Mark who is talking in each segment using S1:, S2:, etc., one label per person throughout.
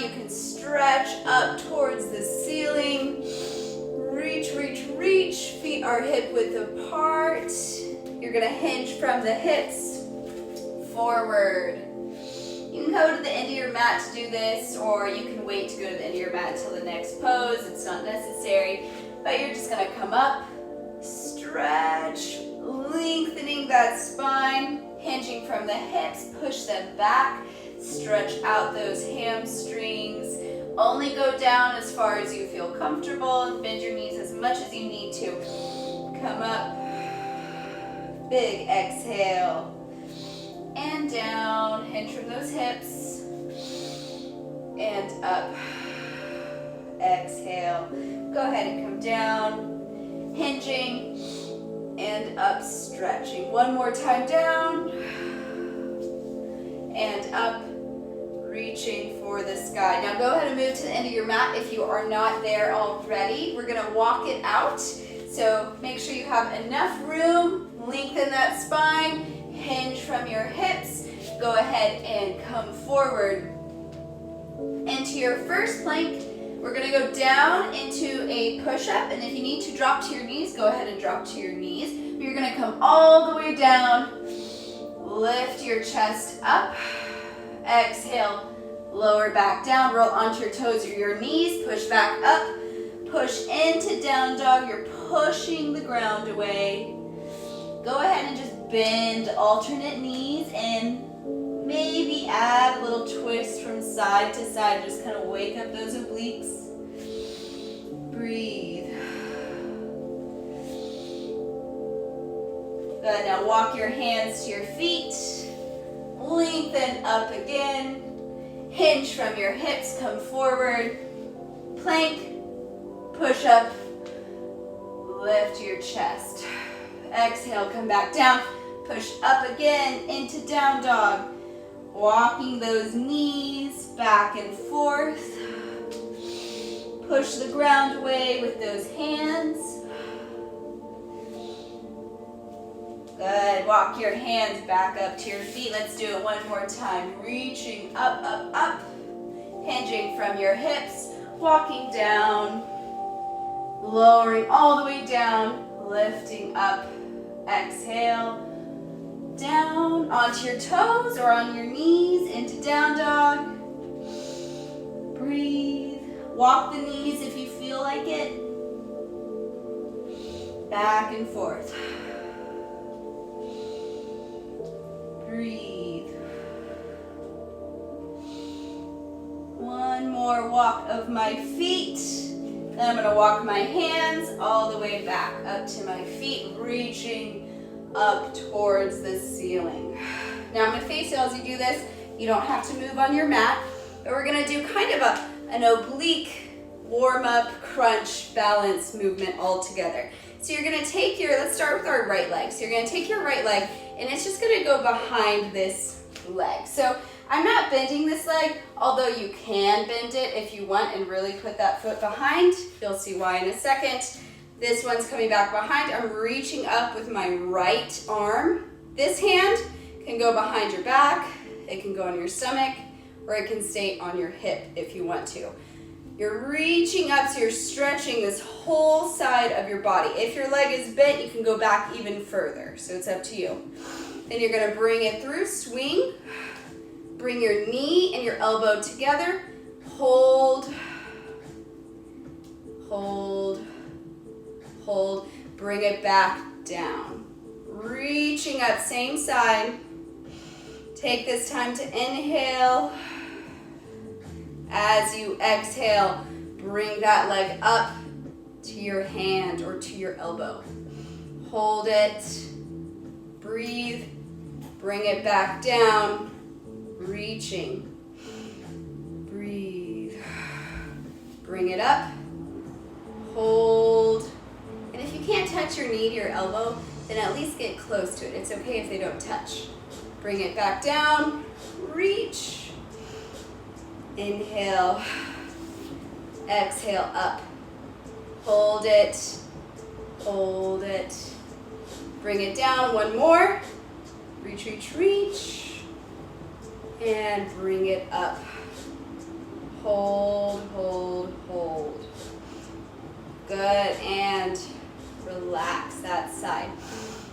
S1: you can stretch up towards the ceiling. Reach, reach, reach. Feet are hip width apart. You're gonna hinge from the hips forward. You can go to the end of your mat to do this, or you can wait to go to the end of your mat until the next pose. It's not necessary, but you're just gonna come up, stretch, lengthening that spine, hinging from the hips, push them back, stretch out those hamstrings. Only go down as far as you feel comfortable and bend your knees as much as you need to. Come up, big exhale, and down, hinge from those hips, and up, exhale. Go ahead and come down, hinging, and up, stretching. One more time, down, and up, reaching for the sky. Now go ahead and move to the end of your mat if you are not there already. We're gonna walk it out. So make sure you have enough room, lengthen that spine, hinge from your hips. Go ahead and come forward into your first plank. We're gonna go down into a push-up, and if you need to drop to your knees, go ahead and drop to your knees. You're gonna come all the way down, lift your chest up, exhale, lower back down, roll onto your toes or your knees, push back up, push into down dog. You're pushing the ground away. Go ahead and just bend alternate knees and maybe add a little twist from side to side. Just kind of wake up those obliques. Breathe. Good, now walk your hands to your feet. Lengthen up again. Hinge from your hips, come forward. Plank, push up, lift your chest. Exhale, come back down. Push up again into down dog. Walking those knees back and forth. Push the ground away with those hands. Good, walk your hands back up to your feet. Let's do it one more time. Reaching up, up, up. Hinging from your hips, walking down. Lowering all the way down, lifting up. Exhale. Down onto your toes or on your knees into down dog. Breathe. Walk the knees if you feel like it. Back and forth. Breathe. One more walk of my feet. Then I'm going to walk my hands all the way back up to my feet, reaching up towards the ceiling. Now I'm going to face you as you do this. You don't have to move on your mat, but we're going to do kind of an oblique warm-up, crunch, balance movement all together. So you're going to take your, let's start with our right leg. So you're going to take your right leg, and it's just going to go behind this leg. So I'm not bending this leg, although you can bend it if you want and really put that foot behind. You'll see why in a second. This one's coming back behind. I'm reaching up with my right arm. This hand can go behind your back, it can go on your stomach, or it can stay on your hip if you want to. You're reaching up, so you're stretching this whole side of your body. If your leg is bent, you can go back even further, so it's up to you. Then you're gonna bring it through, swing. Bring your knee and your elbow together. Hold, hold, hold. Bring it back down. Reaching up, same side. Take this time to inhale. As you exhale, bring that leg up to your hand or to your elbow. Hold it. Breathe. Bring it back down. Reaching. Breathe. Bring it up. Hold. And if you can't touch your knee to your elbow, then at least get close to it. It's okay if they don't touch. Bring it back down. Reach. Inhale. Exhale up. Hold it. Hold it. Bring it down. One more. Reach, reach, reach. And bring it up. Hold, hold, hold. Good, and relax that side.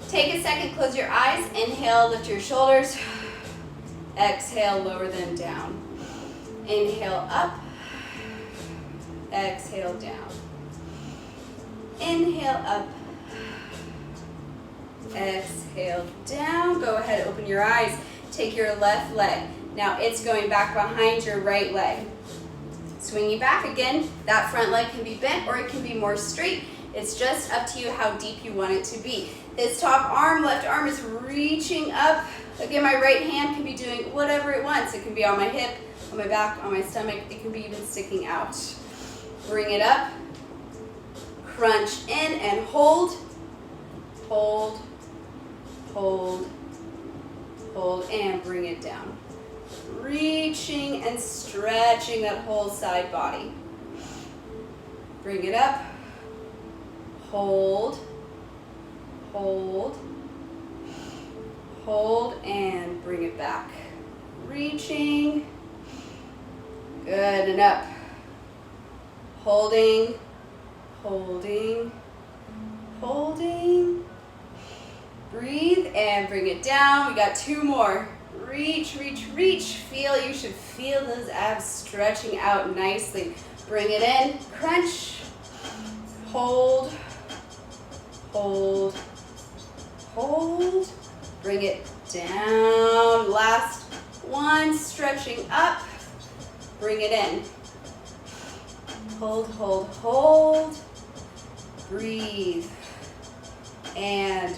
S1: Take a second, close your eyes. Inhale, lift your shoulders. Exhale, lower them down. Inhale up. Exhale down. Inhale up. Exhale down. Go ahead, open your eyes. Take your left leg. Now it's going back behind your right leg. Swinging back again. That front leg can be bent or it can be more straight. It's just up to you how deep you want it to be. This top arm, left arm is reaching up. Again, my right hand can be doing whatever it wants. It can be on my hip, on my back, on my stomach. It can be even sticking out. Bring it up. Crunch in and hold. Hold. Hold. Hold, and bring it down. Reaching and stretching that whole side body. Bring it up. Hold. Hold. Hold, and bring it back. Reaching. Good, and up. Holding. Holding. Holding. Breathe and bring it down. We got 2 more. Reach, reach, reach. Feel, you should feel those abs stretching out nicely. Bring it in, crunch. Hold, hold, hold. Bring it down. Last one, stretching up. Bring it in. Hold, hold, hold. Breathe. And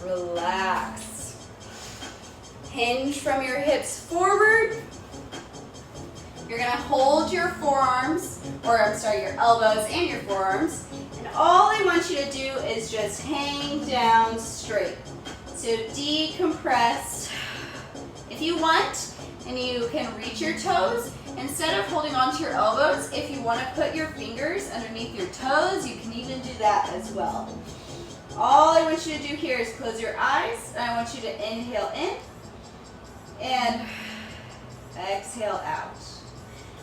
S1: relax. Hinge from your hips forward. You're gonna hold your forearms, your elbows and your forearms. And all I want you to do is just hang down straight. So decompress. If you want, and you can reach your toes, instead of holding onto your elbows, if you want to put your fingers underneath your toes, you can even do that as well. All I want you to do here is close your eyes, and I want you to inhale in and exhale out.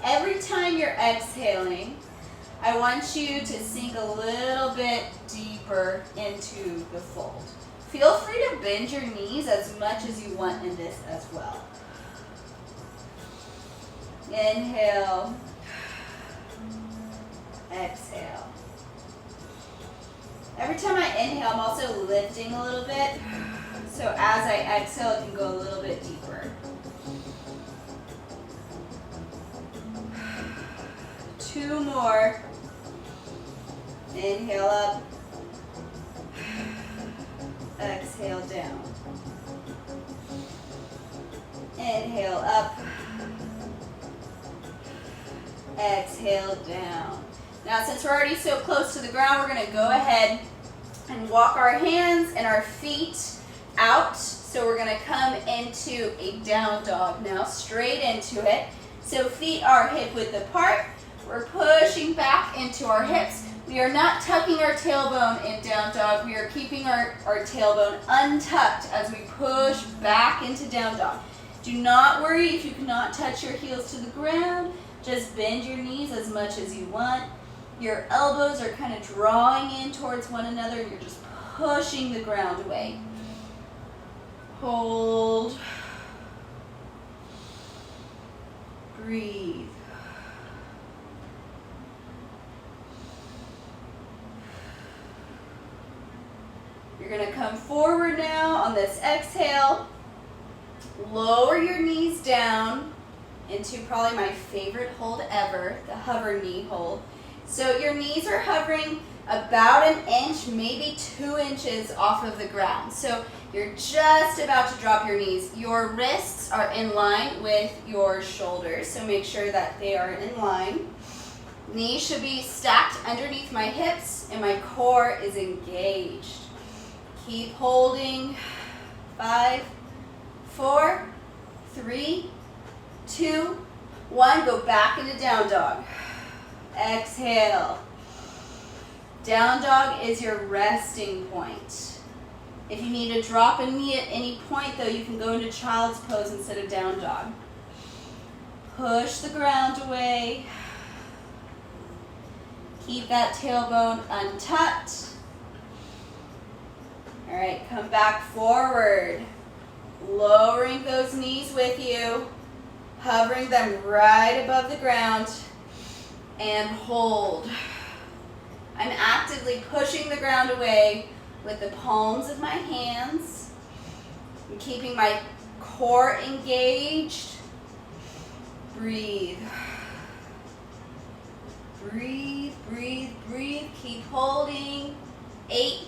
S1: Every time you're exhaling, I want you to sink a little bit deeper into the fold. Feel free to bend your knees as much as you want in this as well. Inhale, exhale. Every time I inhale, I'm also lifting a little bit. So as I exhale, it can go a little bit deeper. 2 more. Inhale up. Exhale down. Inhale up. Exhale down. Now since we're already so close to the ground, we're going to go ahead and walk our hands and our feet out. So we're going to come into a down dog now, straight into it. So feet are hip width apart. We're pushing back into our hips. We are not tucking our tailbone in down dog. We are keeping our tailbone untucked as we push back into down dog. Do not worry if you cannot touch your heels to the ground. Just bend your knees as much as you want. Your elbows are kind of drawing in towards one another. You're just pushing the ground away. Hold. Breathe. You're going to come forward now on this exhale. Lower your knees down into probably my favorite hold ever, the hover knee hold. So your knees are hovering about 1 inch, maybe 2 inches off of the ground. So you're just about to drop your knees. Your wrists are in line with your shoulders, so make sure that they are in line. Knees should be stacked underneath my hips and my core is engaged. Keep holding. 5, 4, 3, 2, 1. Go back into down dog. Exhale. Down dog is your resting point. If you need to drop a knee at any point, though, you can go into child's pose instead of down dog. Push the ground away. Keep that tailbone untucked. All right, come back forward. Lowering those knees with you. Hovering them right above the ground. And hold. I'm actively pushing the ground away with the palms of my hands. I'm keeping my core engaged. Breathe. Breathe, breathe, breathe. Keep holding. 8,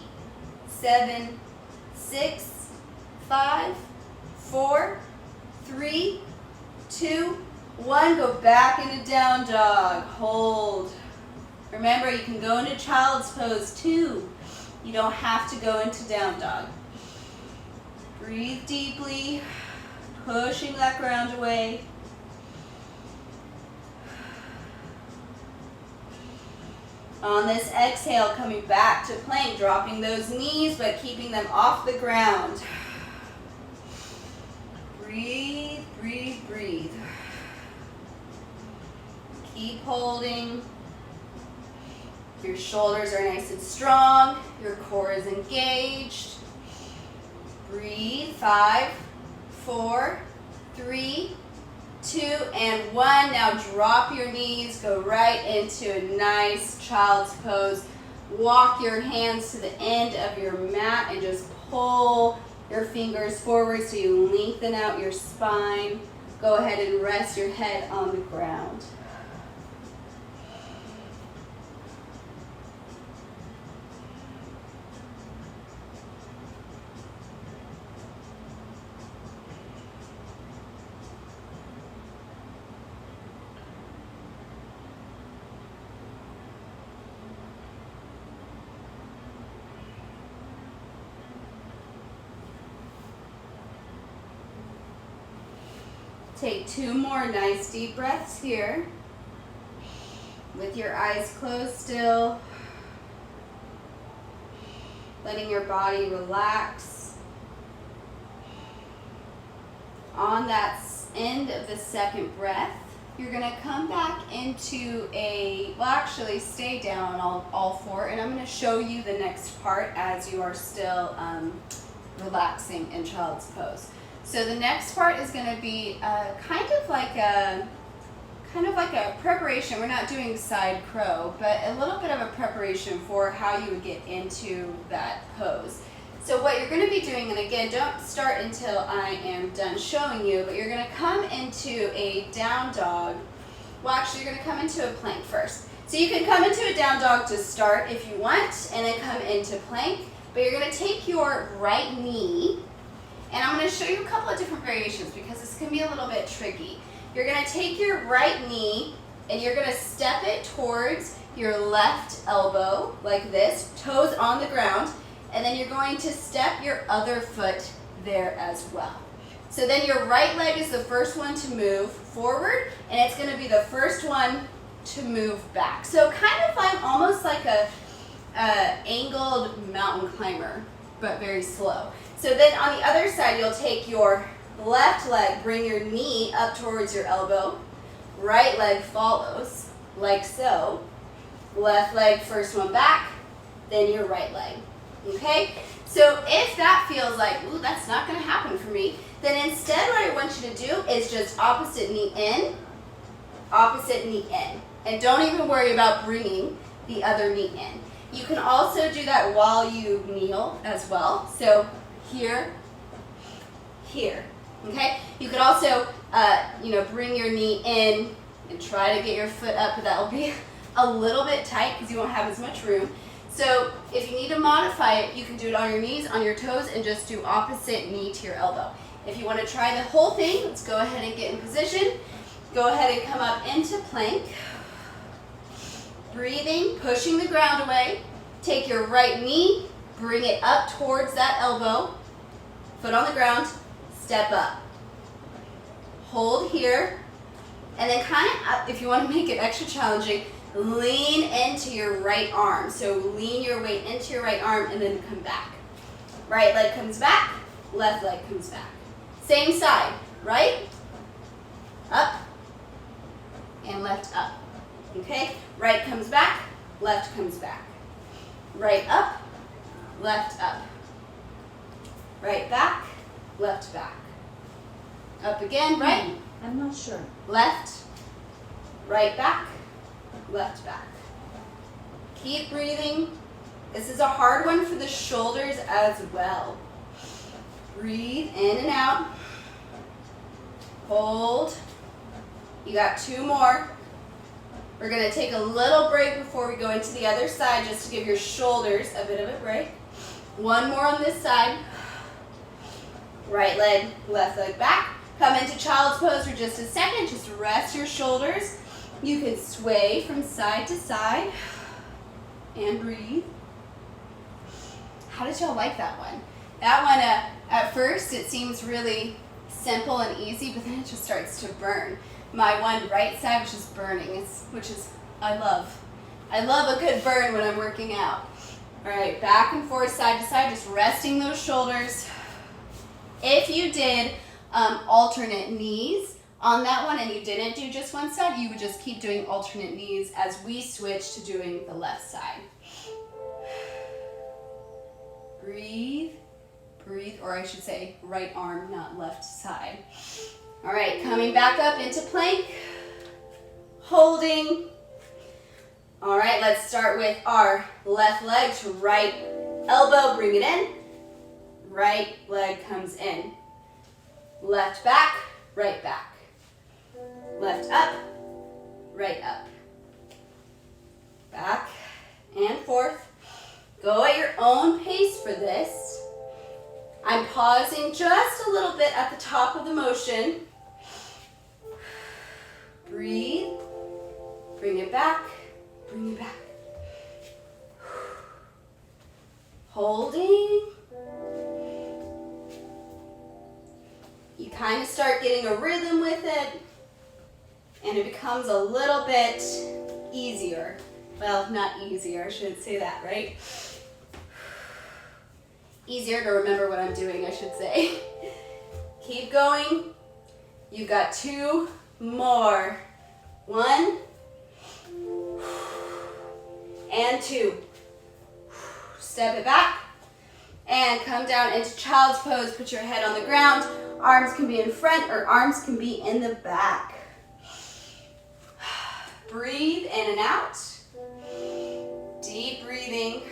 S1: 7, 6, 5, 4, 3, 2, 1. Go back into down dog. Hold. Remember, you can go into child's pose too. You don't have to go into down dog. Breathe deeply, pushing that ground away. On this exhale, coming back to plank, dropping those knees but keeping them off the ground. Breathe, breathe, breathe. Keep holding. Your shoulders are nice and strong. Your core is engaged. Breathe. 5, 4, 3, 2, and 1. Now drop your knees. Go right into a nice child's pose. Walk your hands to the end of your mat and just pull your fingers forward so you lengthen out your spine. Go ahead and rest your head on the ground. Take 2 more nice deep breaths here. With your eyes closed still. Letting your body relax. On that end of the second breath, you're going to come back into actually stay down on all 4, and I'm going to show you the next part as you are still relaxing in child's pose. So the next part is going to be kind of like a preparation. We're not doing side crow, but a little bit of a preparation for how you would get into that pose. So what you're going to be doing, and again, don't start until I am done showing you, but you're going to come into a down dog. Well, actually, you're going to come into a plank first. So you can come into a down dog to start if you want, and then come into plank. But you're going to take your right knee, and I'm going to show you a couple of different variations because this can be a little bit tricky. You're going to take your right knee and you're going to step it towards your left elbow like this, toes on the ground, and then you're going to step your other foot there as well. So then your right leg is the first one to move forward, and it's going to be the first one to move back. So kind of like almost like a angled mountain climber, but very slow. So then on the other side, you'll take your left leg, bring your knee up towards your elbow. Right leg follows, like so. Left leg, first one back, then your right leg. Okay? So if that feels like, ooh, that's not going to happen for me, then instead what I want you to do is just opposite knee in, opposite knee in. And don't even worry about bringing the other knee in. You can also do that while you kneel as well. So here, here, okay? You could also, bring your knee in and try to get your foot up, but that'll be a little bit tight because you won't have as much room. So if you need to modify it, you can do it on your knees, on your toes, and just do opposite knee to your elbow. If you want to try the whole thing, let's go ahead and get in position. Go ahead and come up into plank. Breathing, pushing the ground away. Take your right knee, bring it up towards that elbow. Foot on the ground, step up. Hold here, and then kind of, if you want to make it extra challenging, lean into your right arm. So lean your weight into your right arm and then come back. Right leg comes back, left leg comes back. Same side, right? Up, and left up. Okay? Right comes back, left comes back. Right up, left up. Right back, left back. Up again, right?
S2: I'm not sure.
S1: Left, right back, left back. Keep breathing. This is a hard one for the shoulders as well. Breathe in and out. Hold. You got 2 more. We're going to take a little break before we go into the other side just to give your shoulders a bit of a break. 1 more on this side. Right leg, left leg back. Come into child's pose for just a second. Just rest your shoulders. You can sway from side to side and breathe. How did y'all like that one? That one, at first, it seems really simple and easy, but then it just starts to burn. My one right side was just burning, which is, I love. I love a good burn when I'm working out. All right, back and forth, side to side, just resting those shoulders. If you did alternate knees on that one and you didn't do just one side, you would just keep doing alternate knees as we switch to doing the left side. Breathe, breathe, or I should say right arm, not left side. All right, coming back up into plank, holding. All right, let's start with our left leg to right elbow, bring it in. Right leg comes in. Left back, right back. Left up, right up. Back and forth. Go at your own pace for this. I'm pausing just a little bit at the top of the motion. Breathe. Bring it back. Bring it back. Holding. You kind of start getting a rhythm with it, and it becomes a little bit easier. Well, not easier, I shouldn't say that, right? Easier to remember what I'm doing, I should say. Keep going. You've got 2 more. 1 and 2. Step it back and come down into child's pose. Put your head on the ground. Arms can be in front or arms can be in the back. Breathe in and out. Deep breathing.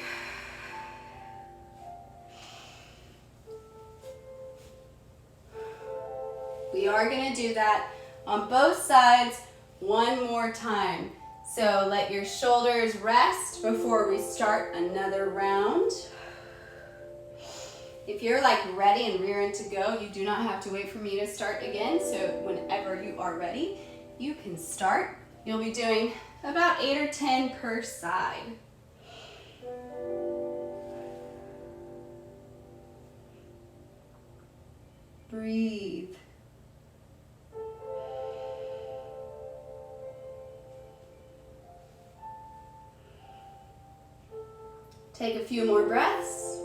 S1: We are going to do that on both sides 1 more time. So let your shoulders rest before we start another round. If you're like ready and rearing to go, you do not have to wait for me to start again. So whenever you are ready, you can start. You'll be doing about 8 or 10 per side. Breathe. Take a few more breaths.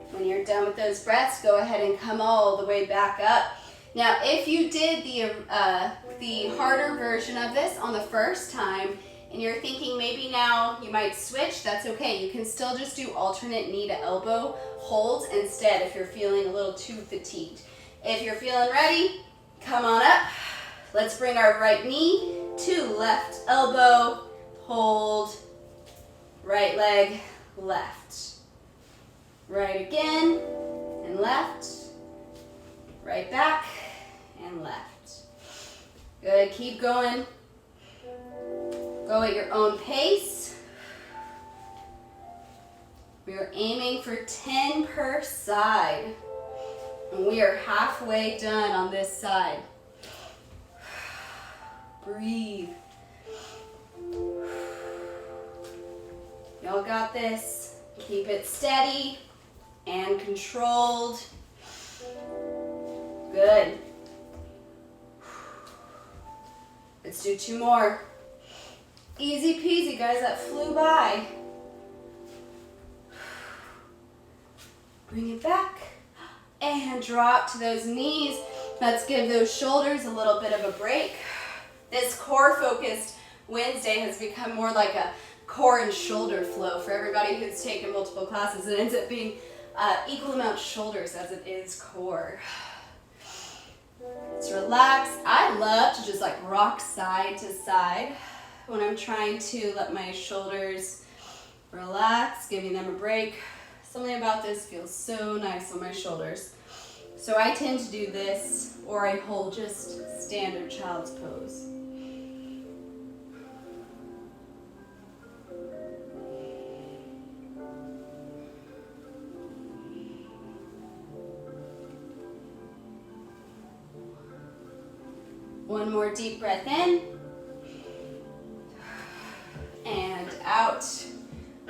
S1: When you're done with those breaths, go ahead and come all the way back up. Now, if you did the harder version of this on the first time, and you're thinking maybe now you might switch, that's okay. You can still just do alternate knee to elbow holds instead if you're feeling a little too fatigued. If you're feeling ready, come on up. Let's bring our right knee to left elbow, hold, right leg, left. Right again, and left, right back, and left. Good, keep going. Go at your own pace. We are aiming for 10 per side. And we are halfway done on this side. Breathe. Y'all got this. Keep it steady and controlled. Good. Let's do 2 more. Easy peasy, guys. That flew by. Bring it back. And drop to those knees. Let's give those shoulders a little bit of a break. This core-focused Wednesday has become more like a core and shoulder flow for everybody who's taken multiple classes. It ends up being equal amount shoulders as it is core. Let's relax. I love to just like rock side to side when I'm trying to let my shoulders relax, giving them a break. Something about this feels so nice on my shoulders. So I tend to do this, or I hold just standard child's pose. One more deep breath in. And out.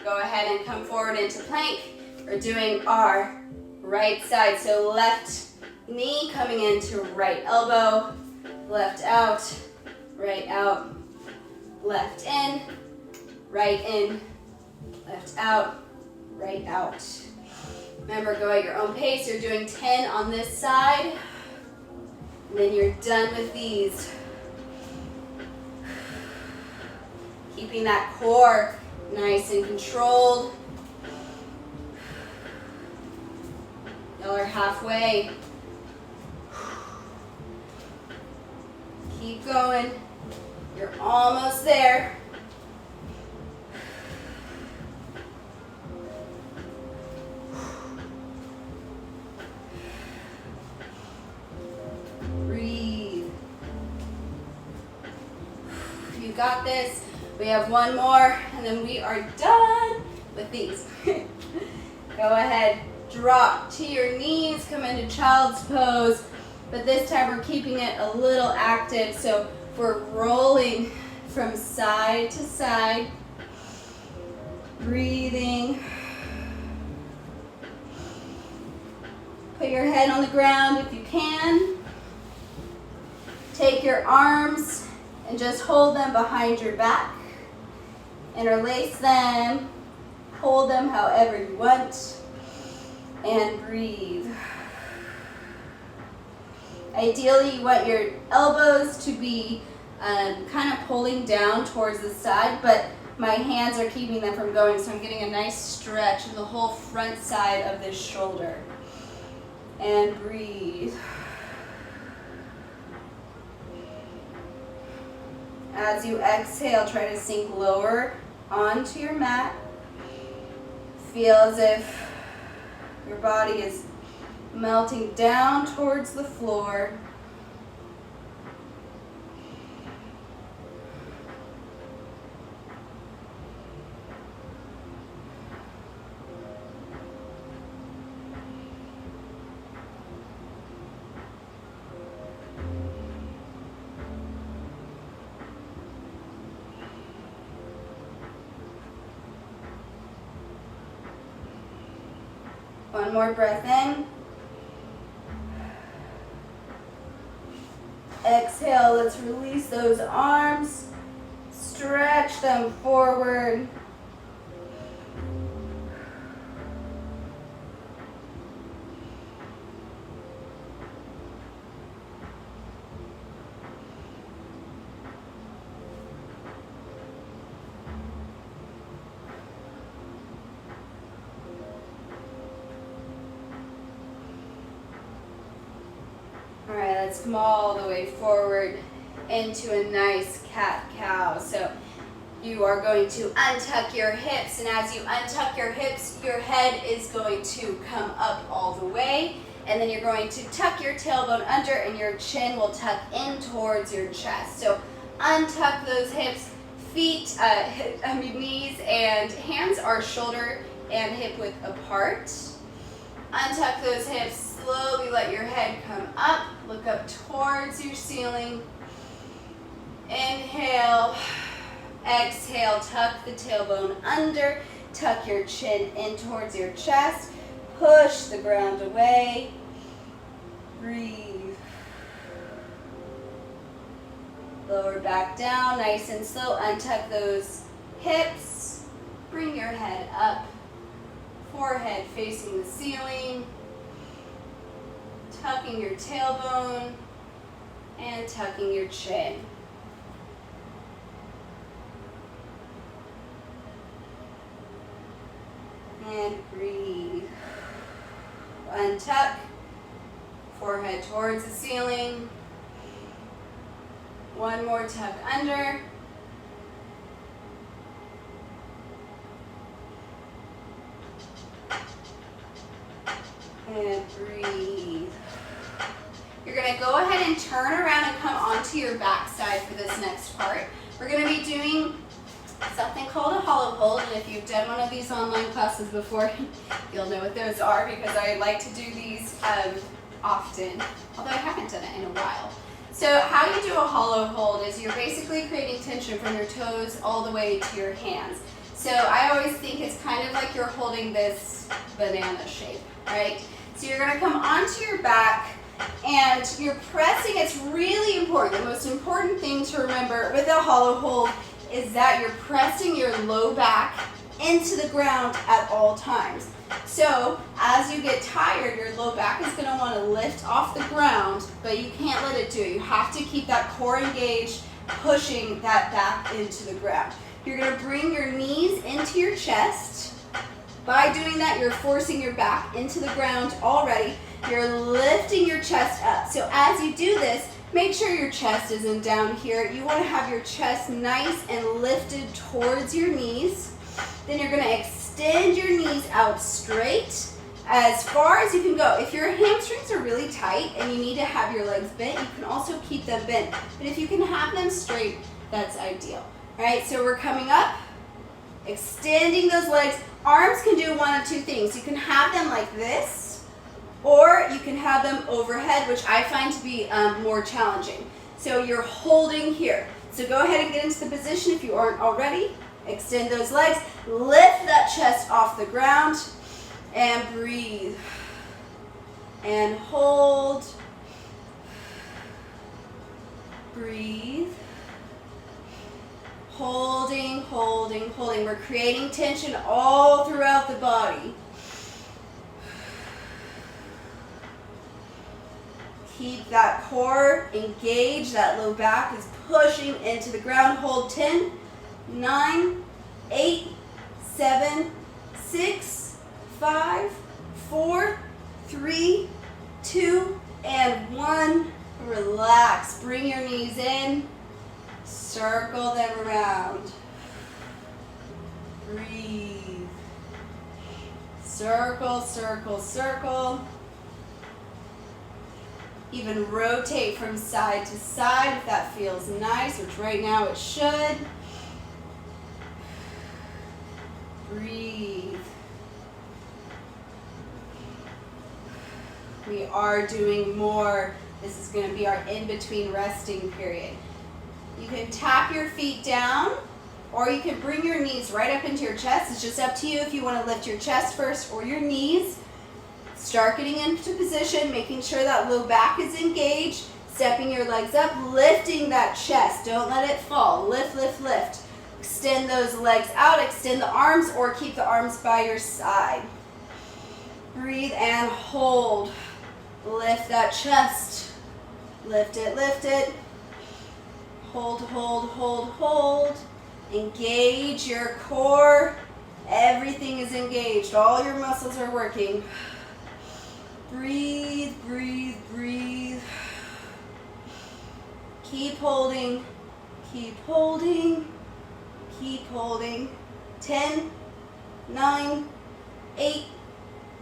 S1: Go ahead and come forward into plank. We're doing our right side. So left knee coming into right elbow. Left out. Right out. Left in. Right in. Left out. Right out. Remember, go at your own pace. You're doing 10 on this side. And then you're done with these. Keeping that core nice and controlled. Y'all are halfway. Keep going. You're almost there. Breathe. You got this. We have one more, and then we are done with these. Go ahead, drop to your knees, come into child's pose, but this time we're keeping it a little active, so we're rolling from side to side, breathing. Put your head on the ground if you can. Take your arms and just hold them behind your back. Interlace them, hold them however you want, and breathe. Ideally, you want your elbows to be kind of pulling down towards the side, but my hands are keeping them from going, so I'm getting a nice stretch in the whole front side of this shoulder. And breathe. As you exhale, try to sink lower onto your mat. Feel as if your body is melting down towards the floor. One more breath in. Exhale, let's release those arms. Stretch them forward. All right, let's come all the way forward into a nice cat-cow. So you are going to untuck your hips, and as you untuck your hips, your head is going to come up all the way, and then you're going to tuck your tailbone under, and your chin will tuck in towards your chest. So untuck those hips, feet, knees and hands are shoulder and hip width apart. Untuck those hips. Slowly let your head come up, look up towards your ceiling. Inhale, exhale, tuck the tailbone under, tuck your chin in towards your chest, push the ground away, breathe. Lower back down, nice and slow, untuck those hips, bring your head up, Forehead facing the ceiling. Tucking your tailbone and tucking your chin. And breathe. Untuck. Forehead towards the ceiling. One more tuck under. And breathe. You're going to go ahead and turn around and come onto your backside for this next part. We're going to be doing something called a hollow hold, and if you've done one of these online classes before, you'll know what those are because I like to do these often, although I haven't done it in a while. So how you do a hollow hold is you're basically creating tension from your toes all the way to your hands. So I always think it's kind of like you're holding this banana shape, right? So you're going to come onto your back and you're pressing. It's really important. The most important thing to remember with a hollow hold is that you're pressing your low back into the ground at all times. So as you get tired, your low back is going to want to lift off the ground, but you can't let it do it. You have to keep that core engaged, pushing that back into the ground. You're going to bring your knees into your chest. By doing that, you're forcing your back into the ground already. You're lifting your chest up. So as you do this, make sure your chest isn't down here. You want to have your chest nice and lifted towards your knees. Then you're going to extend your knees out straight as far as you can go. If your hamstrings are really tight and you need to have your legs bent, you can also keep them bent. But if you can have them straight, that's ideal. All right, so we're coming up, extending those legs. Arms can do one of two things. You can have them like this, or you can have them overhead, which I find to be more challenging. So you're holding here. So go ahead and get into the position if you aren't already. Extend those legs. Lift that chest off the ground and breathe. And hold. Breathe. Holding, holding, holding. We're creating tension all throughout the body. Keep that core engaged. That low back is pushing into the ground. Hold 10, 9, 8, 7, 6, 5, 4, 3, 2, and 1. Relax. Bring your knees in. Circle them around. Breathe. Circle, circle, circle. Even rotate from side to side if that feels nice, which right now it should. Breathe. We are doing more. This is going to be our in-between resting period. You can tap your feet down, or you can bring your knees right up into your chest. It's just up to you if you want to lift your chest first or your knees. Start getting into position, making sure that low back is engaged, stepping your legs up, lifting that chest. Don't let it fall. Lift, lift, lift. Extend those legs out, extend the arms, or keep the arms by your side. Breathe and hold. Lift that chest. Lift it, lift it. Hold, hold, hold, hold. Engage your core. Everything is engaged. All your muscles are working. Breathe, breathe, breathe. Keep holding. Keep holding. Keep holding. 10, 9, 8,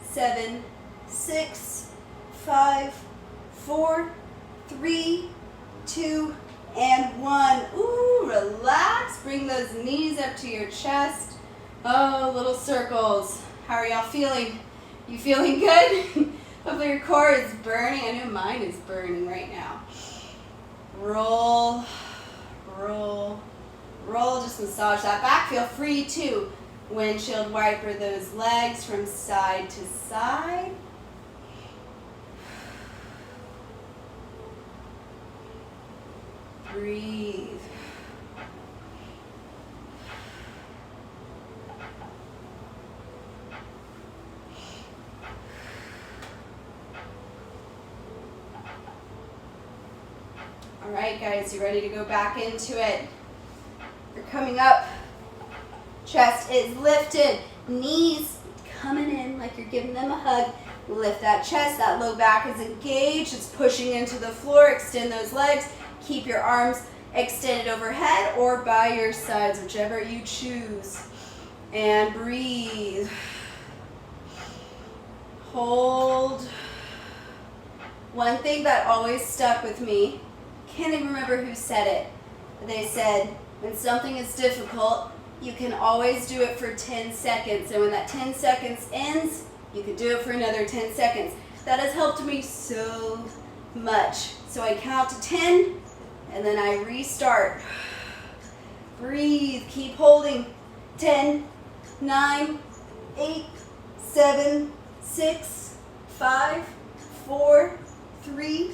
S1: 7, 6, 5, 4, 3, 2, and 1. Ooh, relax. Bring those knees up to your chest. Oh, little circles. How are y'all feeling? You feeling good? Hopefully your core is burning. I know mine is burning right now. Roll, roll, roll. Just massage that back. Feel free to windshield wiper those legs from side to side. Breathe. All right, guys, you ready to go back into it? You're coming up. Chest is lifted. Knees coming in like you're giving them a hug. Lift that chest. That low back is engaged. It's pushing into the floor. Extend those legs. Keep your arms extended overhead or by your sides, whichever you choose. And breathe. Hold. One thing that always stuck with me, can't even remember who said it. They said, when something is difficult, you can always do it for 10 seconds. And when that 10 seconds ends, you can do it for another 10 seconds. That has helped me so much. So I count to 10, and then I restart. Breathe, keep holding. 10, 9, 8, 7, 6, 5, 4, 3,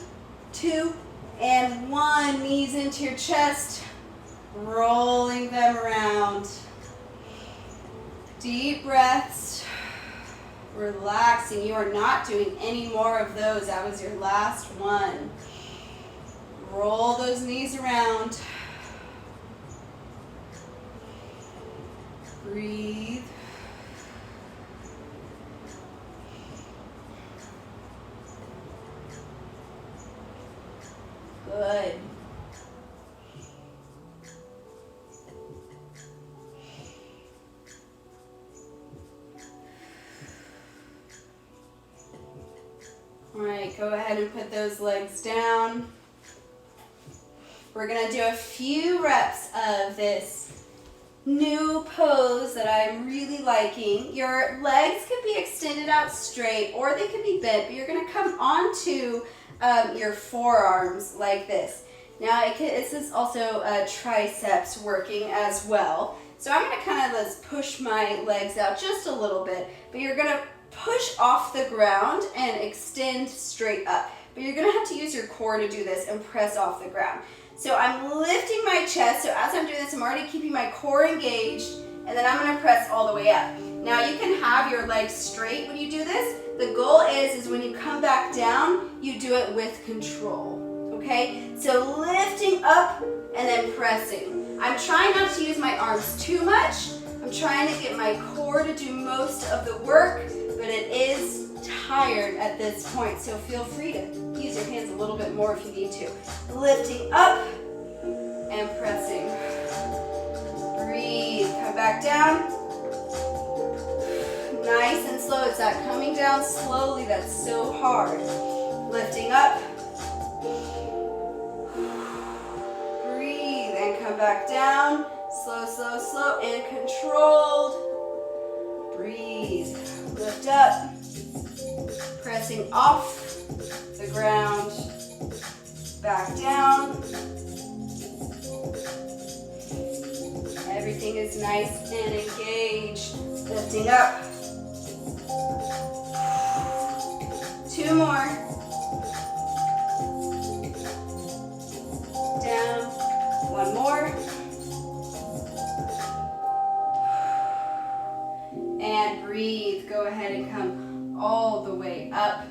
S1: 2, and 1. Knees into your chest, rolling them around. Deep breaths, relaxing. You are not doing any more of those. That was your last one. Roll those knees around. Breathe. Good. All right, go ahead and put those legs down. We're gonna do a few reps of this new pose that I'm really liking. Your legs can be extended out straight or they can be bent, but you're gonna come onto your forearms like this. Now this is also triceps working as well. So I'm gonna kind of let's push my legs out just a little bit, but you're gonna push off the ground and extend straight up. But you're gonna have to use your core to do this and press off the ground. So I'm lifting my chest, so as I'm doing this, I'm already keeping my core engaged, and then I'm gonna press all the way up. Now you can have your legs straight when you do this. The goal is when you come back down, you do it with control, okay? So lifting up and then pressing. I'm trying not to use my arms too much. I'm trying to get my core to do most of the work, but it is tired at this point, so feel free to use your hands a little bit more if you need to. Lifting up and pressing. Breathe, come back down. Nice and slow. It's that coming down slowly that's so hard. Lifting up. Breathe and come back down. Slow, slow, slow and controlled. Breathe. Lift up. Pressing off the ground. Back down. Everything is nice and engaged. Lifting up. 2 more. Down. 1 more. And breathe. Go ahead and come all the way up.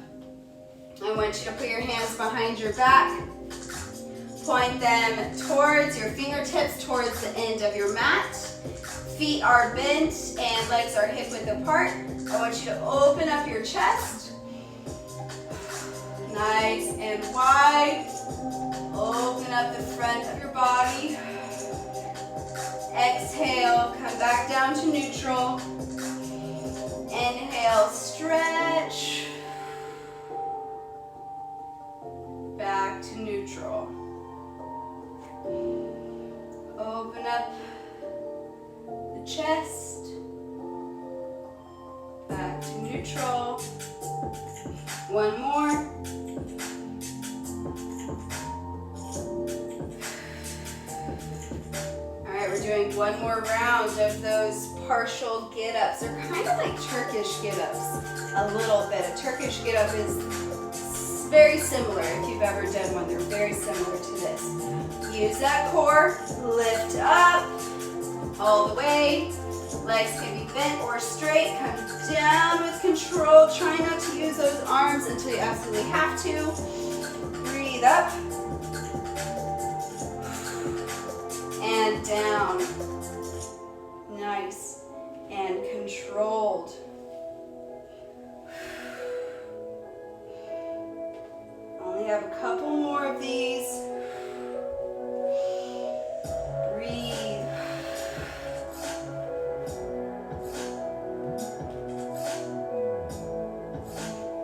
S1: I want you to put your hands behind your back. Point them towards your fingertips, towards the end of your mat. Feet are bent and legs are hip width apart. I want you to open up your chest. Nice and wide. Open up the front of your body. Exhale, come back down to neutral. Inhale, stretch. Back to neutral. Open up the chest. Back to neutral. 1 more. Alright, we're doing 1 more round of those partial get-ups. They're kind of like Turkish get-ups, a little bit. A Turkish get-up is very similar if you've ever done one. They're very similar to this. Use that core, lift up, all the way. Legs can be bent or straight. Come down with control. Try not to use those arms until you absolutely have to. Breathe up. and down. Nice and controlled. Only have a couple more of these. Breathe.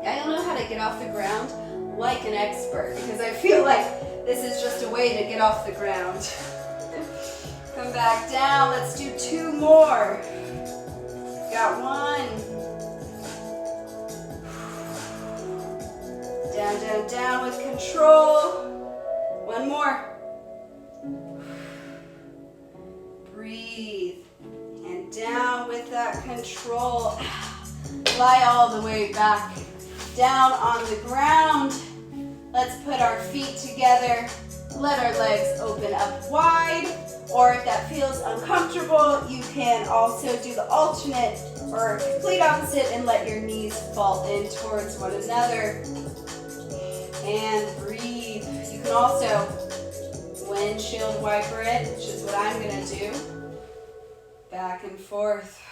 S1: Yeah, you'll know how to get off the ground like an expert, because I feel like this is just a way to get off the ground. Come back down. Let's do 2 more. Got 1. Down, down, down with control. 1 more. Breathe. And down with that control. Lie all the way back down on the ground. Let's put our feet together. Let our legs open up wide. Or if that feels uncomfortable, you can also do the alternate or complete opposite and let your knees fall in towards one another. And breathe. You can also windshield wiper it, which is what I'm going to do. Back and forth.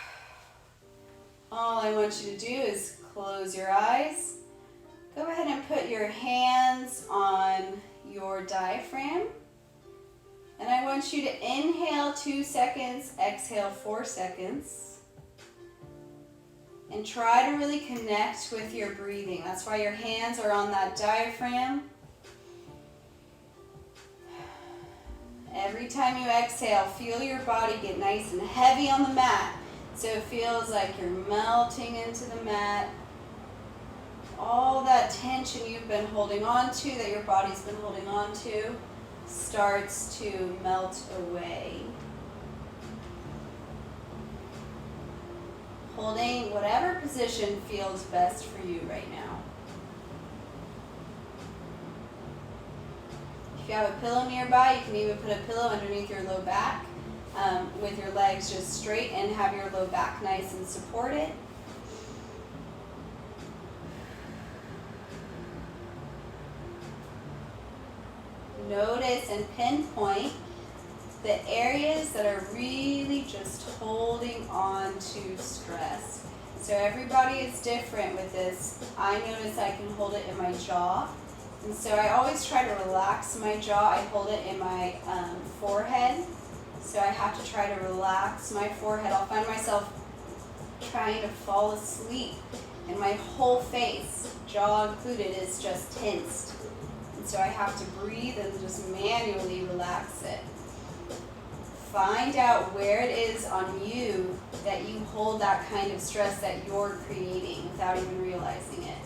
S1: All I want you to do is close your eyes. Go ahead and put your hands on your diaphragm. And I want you to inhale 2 seconds, exhale 4 seconds. And try to really connect with your breathing. That's why your hands are on that diaphragm. Every time you exhale, feel your body get nice and heavy on the mat. So it feels like you're melting into the mat. All that tension you've been holding on to, that your body's been holding on to, starts to melt away. Holding whatever position feels best for you right now. If you have a pillow nearby, you can even put a pillow underneath your low back with your legs just straight and have your low back nice and supported. Notice and pinpoint the areas that are really just holding on to stress. So everybody is different with this. I notice I can hold it in my jaw. And so I always try to relax my jaw. I hold it in my forehead. So I have to try to relax my forehead. I'll find myself trying to fall asleep and my whole face, jaw included, is just tensed. So I have to breathe and just manually relax it. Find out where it is on you that you hold that kind of stress that you're creating without even realizing it.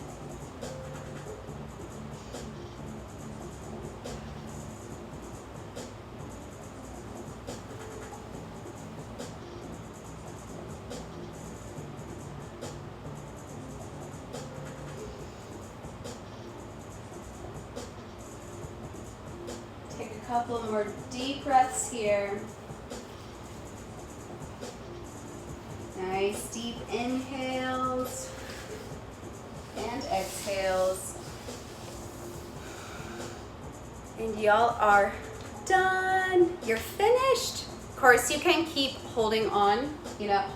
S1: Couple more deep breaths here. Nice deep inhales and exhales. And y'all are done. You're finished. Of course, you can keep holding on. You can't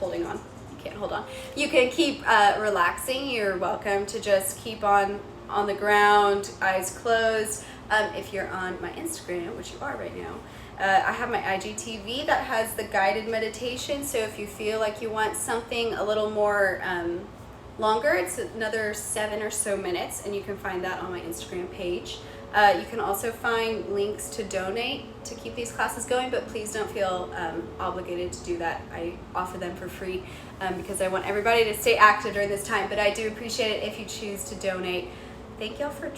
S1: hold on. You can keep relaxing. You're welcome to just keep on the ground, eyes closed. If you're on my Instagram, which you are right now, I have my IGTV that has the guided meditation. So if you feel like you want something a little more longer, it's another 7 or so minutes, and you can find that on my Instagram page. You can also find links to donate to keep these classes going, but please don't feel obligated to do that. I offer them for free because I want everybody to stay active during this time, but I do appreciate it if you choose to donate. Thank y'all for